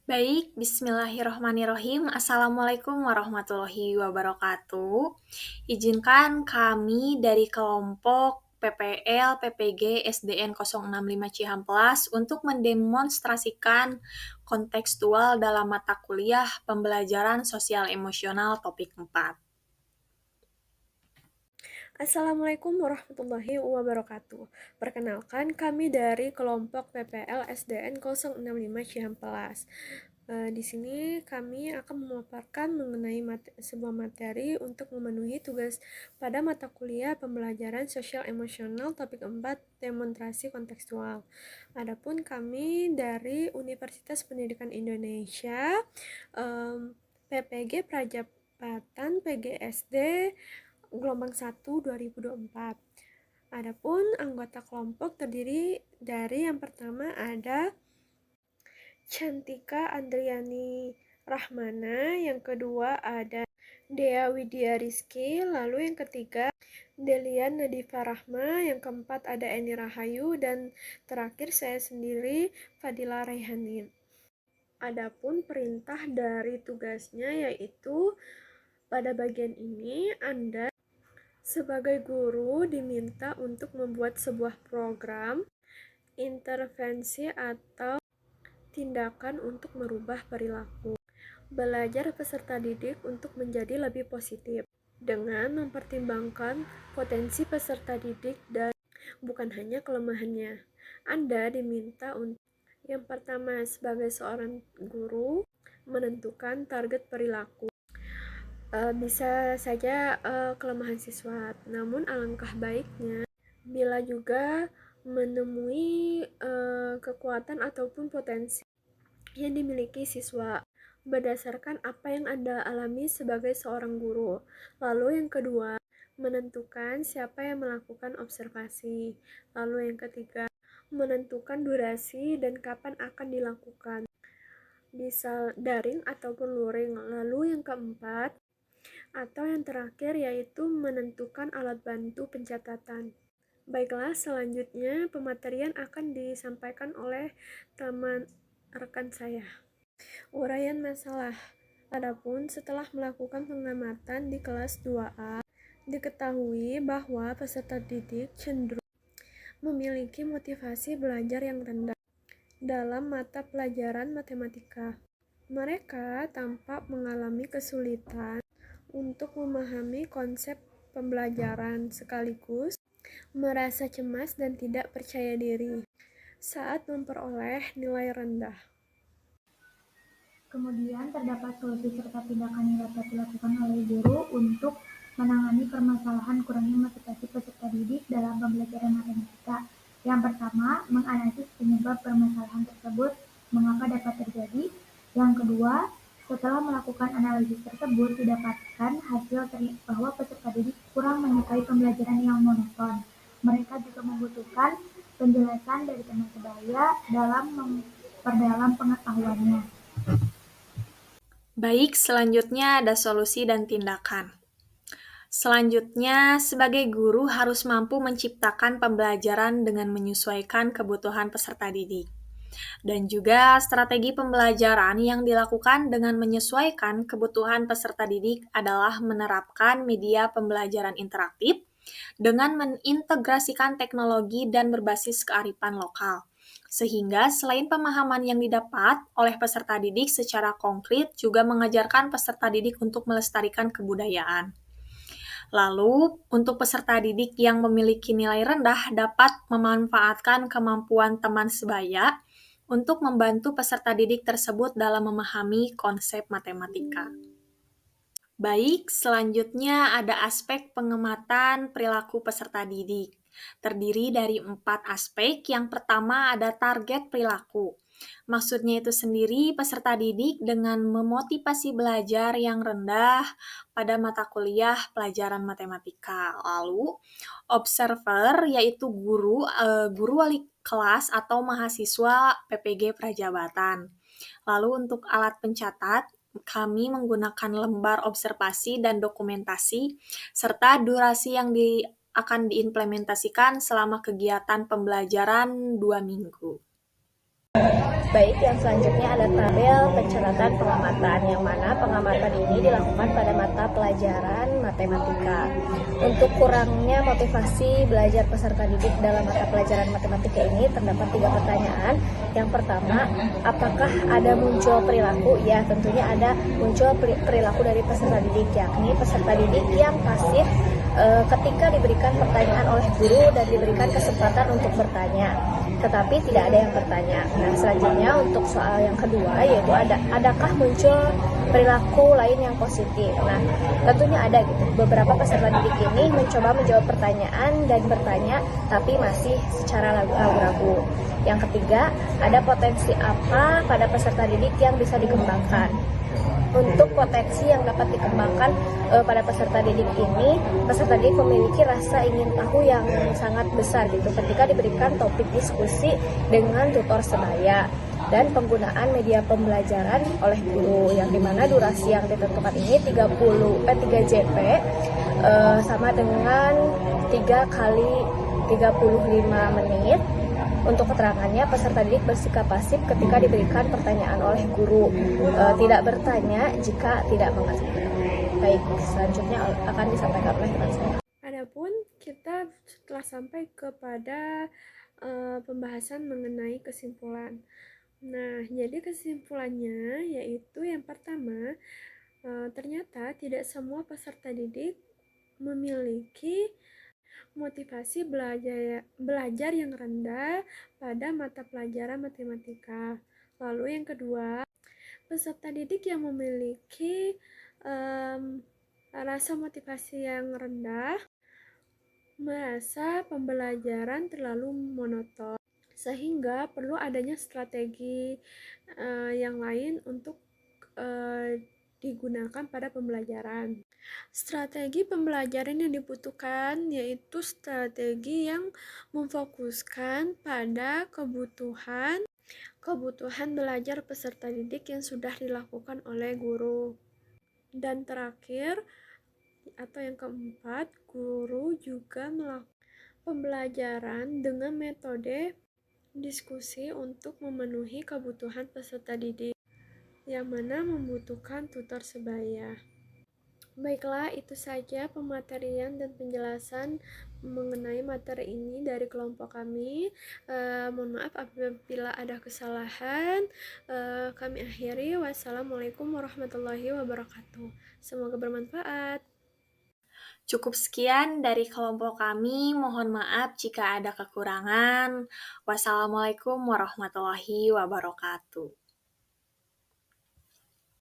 Baik, bismillahirrohmanirrohim. Assalamualaikum warahmatullahi wabarakatuh. Izinkan kami dari kelompok PPL PPG SDN 065 Cihamplas untuk mendemonstrasikan kontekstual dalam mata kuliah pembelajaran sosial emosional topik 4. Assalamualaikum warahmatullahi wabarakatuh. Perkenalkan, kami dari kelompok PPL SDN 065 Cihampelas. Di sini kami akan memaparkan mengenai sebuah materi untuk memenuhi tugas pada mata kuliah pembelajaran sosial emosional topik 4 demonstrasi kontekstual. Adapun kami dari Universitas Pendidikan Indonesia, PPG Prajabatan PGSD gelombang 1 2024. Adapun anggota kelompok terdiri dari yang pertama ada Cantika Andriani Rahmana, yang kedua ada Dea Widya Rizky, lalu yang ketiga Delian Nadifa Rahma, yang keempat ada Eni Rahayu, dan terakhir saya sendiri Fadila Raihanin. Adapun perintah dari tugasnya yaitu pada bagian ini Anda sebagai guru diminta untuk membuat sebuah program, intervensi, atau tindakan untuk merubah perilaku. Belajar peserta didik untuk menjadi lebih positif dengan mempertimbangkan potensi peserta didik dan bukan hanya kelemahannya. Anda diminta untuk yang pertama sebagai seorang guru menentukan target perilaku. Bisa saja kelemahan siswa, namun alangkah baiknya bila juga menemui kekuatan ataupun potensi yang dimiliki siswa berdasarkan apa yang Anda alami sebagai seorang guru. Lalu yang kedua, menentukan siapa yang melakukan observasi. Lalu yang ketiga, menentukan durasi dan kapan akan dilakukan, bisa daring ataupun luring. Lalu yang keempat, atau yang terakhir, yaitu menentukan alat bantu pencatatan. Baiklah, selanjutnya pematerian akan disampaikan oleh teman rekan saya. Uraian masalah. Adapun setelah melakukan pengamatan di kelas 2A, diketahui bahwa peserta didik cenderung memiliki motivasi belajar yang rendah dalam mata pelajaran matematika. Mereka tampak mengalami kesulitan untuk memahami konsep pembelajaran sekaligus merasa cemas dan tidak percaya diri saat memperoleh nilai rendah. Kemudian terdapat solusi serta tindakan yang dapat dilakukan oleh guru untuk menangani permasalahan kurangnya motivasi peserta didik dalam pembelajaran matematika. Yang pertama, menganalisis penyebab permasalahan tersebut, mengapa dapat terjadi. Yang kedua, setelah melakukan analisis tersebut, didapatkan hasil bahwa peserta didik kurang menyukai pembelajaran yang monoton. Mereka juga membutuhkan penjelasan dari teman sebaya dalam memperdalam pengetahuannya. Baik, selanjutnya ada solusi dan tindakan. Selanjutnya, sebagai guru harus mampu menciptakan pembelajaran dengan menyesuaikan kebutuhan peserta didik. Dan juga strategi pembelajaran yang dilakukan dengan menyesuaikan kebutuhan peserta didik adalah menerapkan media pembelajaran interaktif dengan mengintegrasikan teknologi dan berbasis kearifan lokal. Sehingga selain pemahaman yang didapat oleh peserta didik secara konkret juga mengajarkan peserta didik untuk melestarikan kebudayaan. Lalu, untuk peserta didik yang memiliki nilai rendah dapat memanfaatkan kemampuan teman sebaya untuk membantu peserta didik tersebut dalam memahami konsep matematika. Baik, selanjutnya ada aspek pengamatan perilaku peserta didik. Terdiri dari 4 aspek. Yang pertama ada target perilaku. Maksudnya itu sendiri peserta didik dengan memotivasi belajar yang rendah pada mata kuliah pelajaran matematika. Lalu, observer yaitu guru wali kelas atau mahasiswa PPG Prajabatan. Lalu untuk alat pencatat, kami menggunakan lembar observasi dan dokumentasi, serta durasi yang akan diimplementasikan selama kegiatan pembelajaran 2 minggu. Baik, yang selanjutnya ada tabel penceratan pengamatan, yang mana pengamatan ini dilakukan pada mata pelajaran matematika. Untuk kurangnya motivasi belajar peserta didik dalam mata pelajaran matematika ini terdapat 3 pertanyaan. Yang pertama, apakah ada muncul perilaku? Ya, tentunya ada muncul perilaku dari peserta didik, yakni peserta didik yang pasif ketika diberikan pertanyaan oleh guru dan diberikan kesempatan untuk bertanya, tetapi tidak ada yang bertanya. Nah, selanjutnya untuk soal yang kedua, yaitu adakah muncul perilaku lain yang positif. Nah, tentunya ada gitu. Beberapa peserta didik ini mencoba menjawab pertanyaan dan bertanya, tapi masih secara ragu-ragu. Yang ketiga, ada potensi apa pada peserta didik yang bisa dikembangkan. Untuk potensi yang dapat dikembangkan pada peserta didik ini, peserta didik memiliki rasa ingin tahu yang sangat besar gitu ketika diberikan topik diskusi dengan tutor sebaya dan penggunaan media pembelajaran oleh guru, yang dimana durasi yang ditentukan ini 3 JP sama dengan 3 kali 35 menit. Untuk keterangannya, peserta didik bersikap pasif ketika diberikan pertanyaan oleh guru, tidak bertanya jika tidak mengerti. Baik, selanjutnya akan disampaikan oleh teman saya. Adapun kita setelah sampai kepada pembahasan mengenai kesimpulan. Nah, jadi kesimpulannya yaitu yang pertama, ternyata tidak semua peserta didik memiliki motivasi belajar yang rendah pada mata pelajaran matematika. Lalu yang kedua, peserta didik yang memiliki rasa motivasi yang rendah merasa pembelajaran terlalu monoton, sehingga perlu adanya strategi yang lain untuk digunakan pada pembelajaran. Strategi pembelajaran yang dibutuhkan yaitu strategi yang memfokuskan pada kebutuhan belajar peserta didik yang sudah dilakukan oleh guru. Dan terakhir atau yang keempat, guru juga melakukan pembelajaran dengan metode diskusi untuk memenuhi kebutuhan peserta didik yang mana membutuhkan tutor sebaya. Baiklah, itu saja pematerian dan penjelasan mengenai materi ini dari kelompok kami. Mohon maaf apabila ada kesalahan. Kami akhiri. Wassalamualaikum warahmatullahi wabarakatuh. Semoga bermanfaat. Cukup sekian dari kelompok kami. Mohon maaf jika ada kekurangan. Wassalamualaikum warahmatullahi wabarakatuh.